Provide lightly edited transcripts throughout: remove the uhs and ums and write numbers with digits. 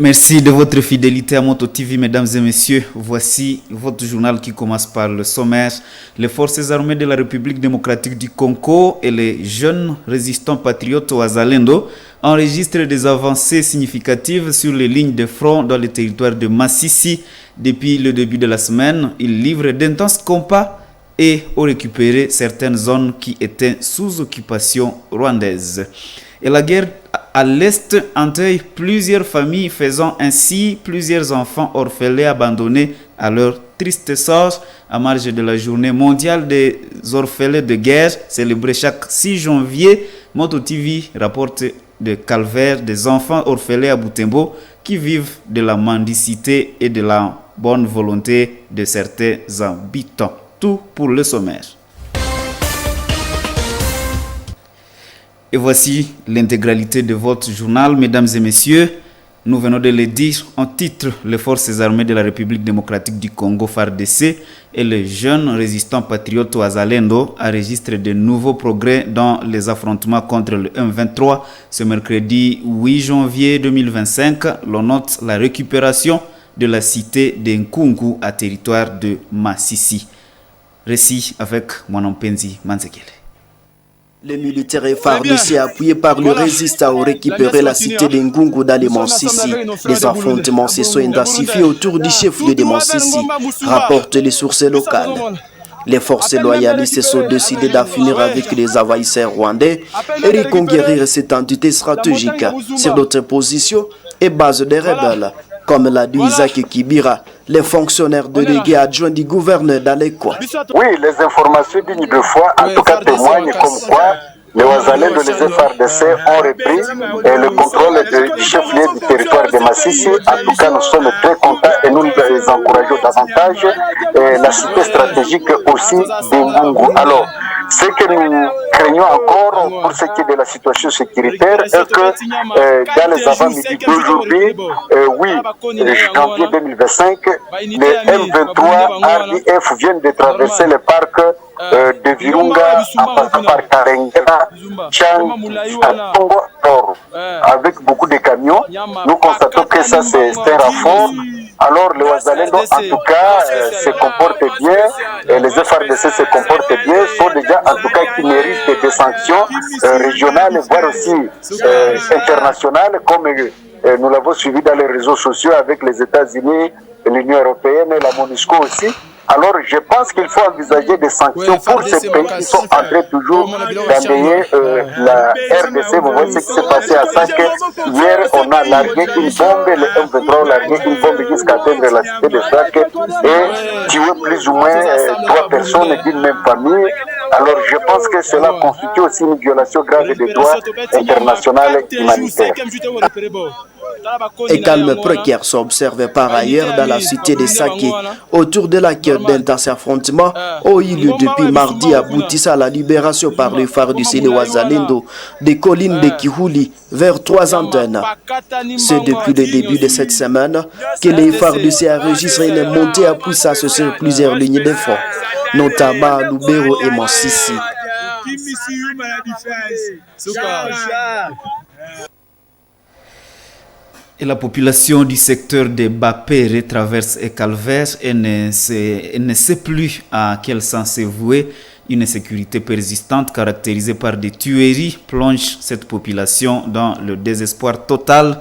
Merci de votre fidélité à Moto TV, mesdames et messieurs. Voici votre journal qui commence par le sommaire. Les forces armées de la République démocratique du Congo et les jeunes résistants patriotes Wazalendo enregistrent des avancées significatives sur les lignes de front dans le territoire de Masisi. Depuis le début de la semaine, ils livrent d'intenses combats et ont récupéré certaines zones qui étaient sous occupation rwandaise. Et la guerre à l'Est endeuille plusieurs familles, faisant ainsi plusieurs enfants orphelins abandonnés à leur triste sort. À marge de la journée mondiale des orphelins de guerre, célébrée chaque 6 janvier, Moto TV rapporte de calvaire des enfants orphelins à Butembo qui vivent de la mendicité et de la bonne volonté de certains habitants. Tout pour le sommaire. Et voici l'intégralité de votre journal, mesdames et messieurs. Nous venons de le dire en titre, les forces armées de la République démocratique du Congo, FARDC, et les jeunes résistants patriotes Wazalendo enregistrent de nouveaux progrès dans les affrontements contre le M23. Ce mercredi 8 janvier 2025, l'on note la récupération de la cité d'Nkungu à territoire de Masisi. Récit avec Mwanampenzi Manzekele. Les militaires FARDC appuyés par le résistant ont récupéré la cité de Ngungu dans les Mansissi. Les affrontements se sont intensifiés autour du chef-lieu de Mansissi, rapportent les sources locales. Les forces loyalistes sont décidées d'en finir avec les envahisseurs rwandais et reconquérir cette entité stratégique sur d'autres positions et bases des rebelles, comme l'a dit Isaac Kibira, les fonctionnaires délégués adjoints du gouverneur d'Alekwa. Oui, les informations dignes de foi, en tout cas témoignent comme quoi les Wazalendo de les FARDC ont repris le contrôle du chef-lieu du territoire de Masisi. En tout cas, nous sommes très contents et nous les encourageons davantage. La cité stratégique aussi d'Ngungu. Alors, ce que nous craignons encore pour ce qui est de la situation sécuritaire est que dans les avant-midi d'aujourd'hui, janvier 2025, les M23 RDF viennent de traverser le parc de Virunga en passant par Karenga, Tchang, Tongo, avec beaucoup de camions. Nous constatons que ça c'est un renfort. Alors les Wazalendo en tout cas se comportent bien, et les FARDC se comportent bien, sont déjà en tout cas qui méritent des sanctions régionales, voire aussi internationales, comme nous l'avons suivi dans les réseaux sociaux avec les États-Unis, l'Union européenne et la MONUSCO aussi. Alors je pense qu'il faut envisager des sanctions pour ces pays qui sont en train toujours d'enrayer la RDC. Vous voyez ce qui s'est passé à Sake. Hier, on a largué une bombe, le M23 a largué une bombe jusqu'à atteindre la cité de Sake et tué plus ou moins 3 personnes d'une même famille. Alors je pense que cela constitue aussi une violation grave des droits internationaux humanitaires. Et calme précaire s'observe par ailleurs dans la cité de Sake, autour de laquelle d'intenses affrontements ont eu lieu depuis mardi, aboutissant à la libération par les FARDC de Wazalendo des collines de Kihuli vers 3 antennes. C'est depuis le début de cette semaine que les FARDC enregistrent une montée à puissance sur plusieurs lignes de front, notamment à Lubero et Mansissi. Et la population du secteur de Bapere traverse et calvaire et ne sait plus à quel sens se vouer. Une insécurité persistante caractérisée par des tueries plonge cette population dans le désespoir total.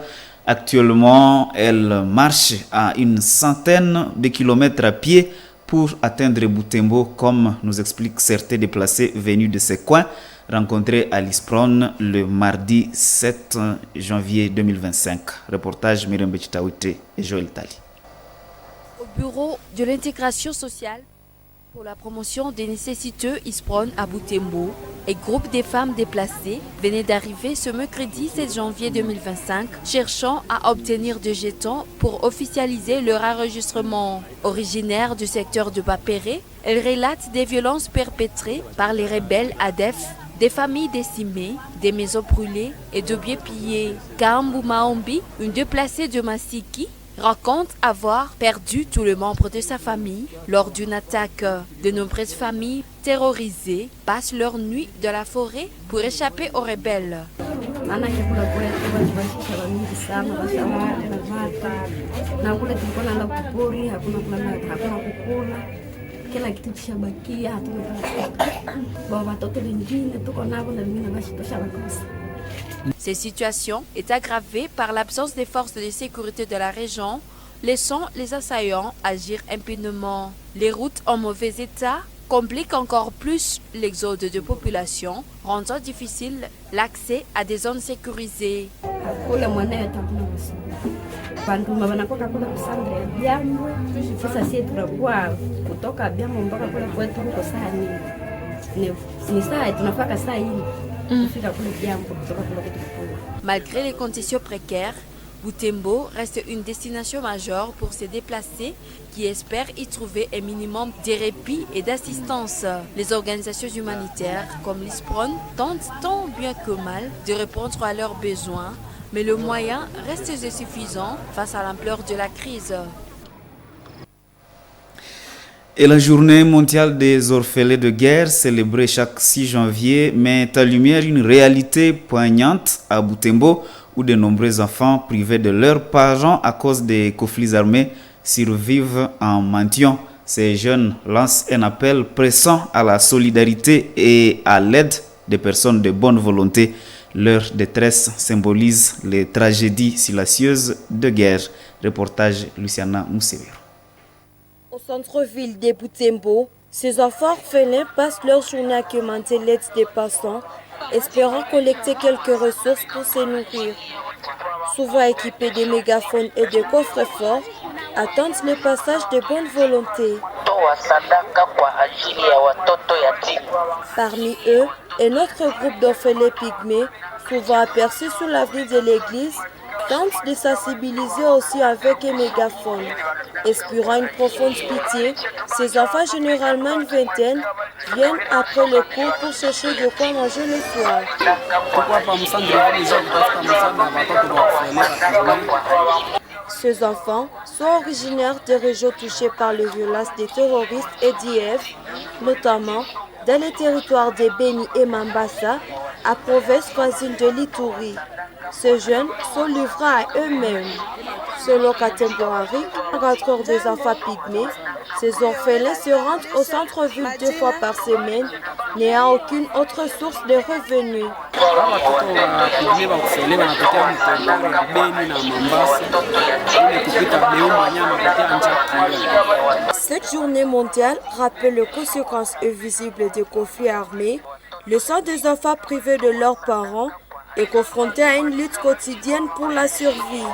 Actuellement, elle marche à une centaine de kilomètres à pied pour atteindre Butembo, comme nous expliquent certains déplacés venus de ces coins, rencontrés à l'ISPRON le mardi 7 janvier 2025. Reportage Myriam Bechitaouite et Joël Tali. Au bureau de l'intégration sociale pour la promotion des nécessiteux ISPRON à Butembo, un groupe de femmes déplacées venait d'arriver ce mercredi 7 janvier 2025, cherchant à obtenir des jetons pour officialiser leur enregistrement. Originaire du secteur de Bapere, elle relate des violences perpétrées par les rebelles ADEF, des familles décimées, des maisons brûlées et de biens pillés. Kambu Maombi, une déplacée de Masiki, raconte avoir perdu tous les membres de sa famille lors d'une attaque. De nombreuses familles terrorisées passent leur nuit dans la forêt pour échapper aux rebelles. Cette situation est aggravée par l'absence des forces de sécurité de la région, laissant les assaillants agir impunément. Les routes en mauvais état compliquent encore plus l'exode de population, rendant difficile l'accès à des zones sécurisées. Malgré les conditions précaires, Butembo reste une destination majeure pour ces déplacés qui espèrent y trouver un minimum de répit et d'assistance. Les organisations humanitaires comme l'ISPRON tentent tant bien que mal de répondre à leurs besoins, mais le moyen reste insuffisant face à l'ampleur de la crise. Et la journée mondiale des orphelins de guerre, célébrée chaque 6 janvier, met en lumière une réalité poignante à Butembo, où de nombreux enfants privés de leurs parents à cause des conflits armés survivent en mendiant. Ces jeunes lancent un appel pressant à la solidarité et à l'aide des personnes de bonne volonté. Leur détresse symbolise les tragédies silencieuses de guerre. Reportage Luciana Moussevero. Au centre-ville de Butembo, ces enfants orphelins passent leur journée à quémander l'aide des passants, espérant collecter quelques ressources pour se nourrir. Souvent équipés de mégaphones et de coffres forts, attendent le passage de bonne volonté. Parmi eux, un autre groupe d'orphelins pygmées, souvent aperçus sous l'avenue de l'église, tente de sensibiliser aussi avec un mégaphone. Espérant une profonde pitié, ces enfants, généralement une vingtaine, viennent après les cours pour chercher de quoi manger le soir. Ces enfants sont originaires des régions touchées par les violences des terroristes et d'IF, notamment dans les territoires de Beni et Mambasa, à province voisine de l'Ituri. Ces jeunes sont livrés à eux-mêmes. Selon Katemborari, rencontre des enfants pygmées, ces orphelins se rendent au centre-ville 2 fois par semaine, n'ayant aucune autre source de revenus. Cette journée mondiale rappelle les conséquences invisibles des conflits armés, laissant des enfants privés de leurs parents et confrontés à une lutte quotidienne pour la survie.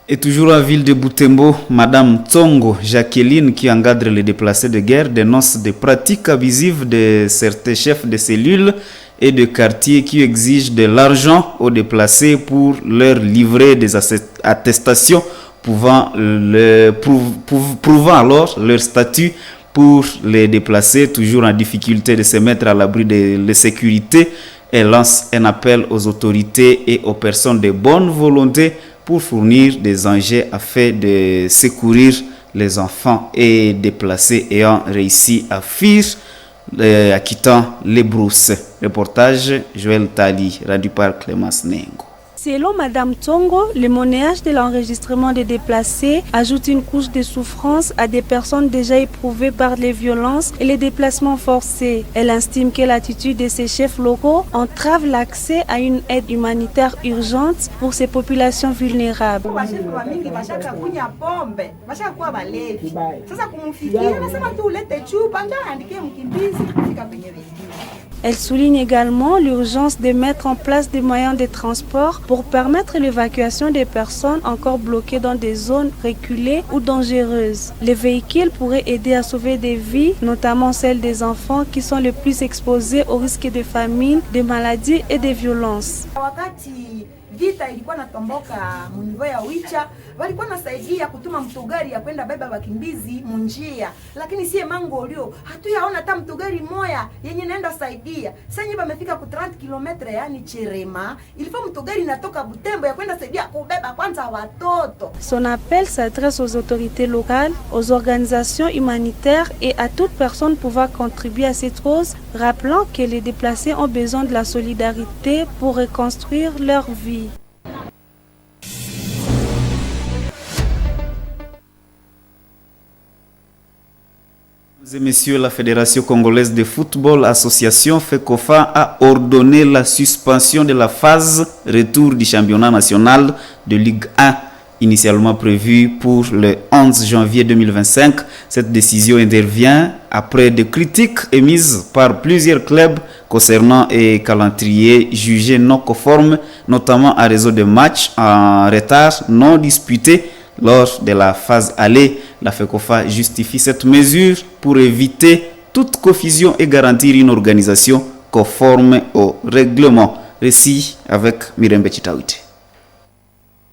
Et toujours en ville de Butembo, Madame Tsongo Jacqueline, qui encadre les déplacés de guerre, dénonce des pratiques abusives de certains chefs de cellules et de quartiers qui exigent de l'argent aux déplacés pour leur livrer des attestations prouvant alors leur statut pour les déplacés, toujours en difficulté de se mettre à l'abri de la sécurité. Elle lance un appel aux autorités et aux personnes de bonne volonté pour fournir des engins afin de secourir les enfants et déplacés ayant réussi à fuir en quittant les brousses. Reportage Joël Tali, rendu par Clémence Nengo. Selon Madame Tsongo, le monnayage de l'enregistrement des déplacés ajoute une couche de souffrance à des personnes déjà éprouvées par les violences et les déplacements forcés. Elle estime que l'attitude de ces chefs locaux entrave l'accès à une aide humanitaire urgente pour ces populations vulnérables. Elle souligne également l'urgence de mettre en place des moyens de transport pour permettre l'évacuation des personnes encore bloquées dans des zones reculées ou dangereuses. Les véhicules pourraient aider à sauver des vies, notamment celles des enfants qui sont les plus exposés aux risques de famine, de maladies et de violences. vita ilikuwa natomboka munivo ya Wicha, walikuwa nasaidia kutuma mtugari ya kwenda beba wakimbizi munjia, lakini sie Mangolio hatuyaona hata mtugari moya yenye naenda saidia. Sasa nyeba amefika ku 30 km yani Cherema, ilifo mtugari natoka Butembo ya kwenda saidia kubeba kwanza watoto. Son appel s'adresse aux autorités locales, aux organisations humanitaires et à toute personne pouvant contribuer à cette cause, rappelant que les déplacés ont besoin de la solidarité pour reconstruire leur vie. Mesdames et messieurs, la Fédération congolaise de football association FECOFA a ordonné la suspension de la phase retour du championnat national de Ligue 1, initialement prévue pour le 11 janvier 2025. Cette décision intervient après des critiques émises par plusieurs clubs concernant un calendrier jugé non conforme, notamment à raison de matchs en retard non disputés lors de la phase aller. La FECOFA justifie cette mesure pour éviter toute confusion et garantir une organisation conforme au règlement. Récit avec Mirembe Chitawite.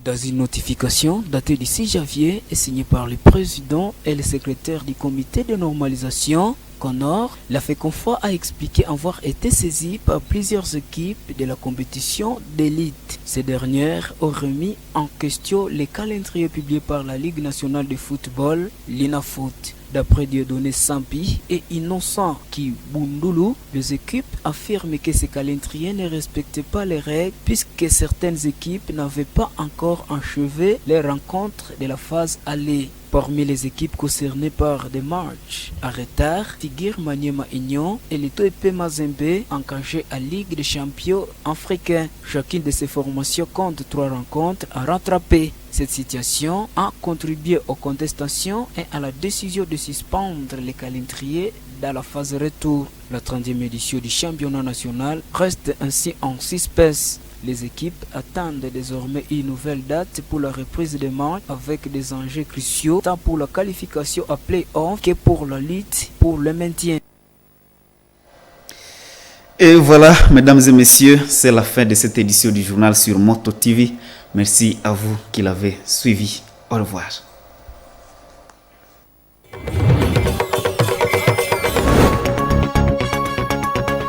Dans une notification datée du 6 janvier et signée par le président et le secrétaire du comité de normalisation, Connor, la FECOFA a expliqué avoir été saisie par plusieurs équipes de la compétition d'élite. Ces dernières ont remis en question les calendriers publiés par la Ligue nationale de football, l'INAFOOT. D'après Dieudonné Sampi et Innocent Kibundulu, les équipes affirment que ces calendriers ne respectaient pas les règles puisque certaines équipes n'avaient pas encore achevé les rencontres de la phase aller. Parmi les équipes concernées par des matchs à retard, Tigir Maniema Union et les Toepe Mazembe engagés à Ligue des champions africains. Chacune de ces formations compte 3 rencontres à rattraper. Cette situation a contribué aux contestations et à la décision de suspendre les calendriers dans la phase retour. La 30e édition du championnat national reste ainsi en suspense. Les équipes attendent désormais une nouvelle date pour la reprise des matchs avec des enjeux cruciaux tant pour la qualification à play-off que pour la lutte pour le maintien. Et voilà, mesdames et messieurs, c'est la fin de cette édition du journal sur Moto TV. Merci à vous qui l'avez suivi. Au revoir.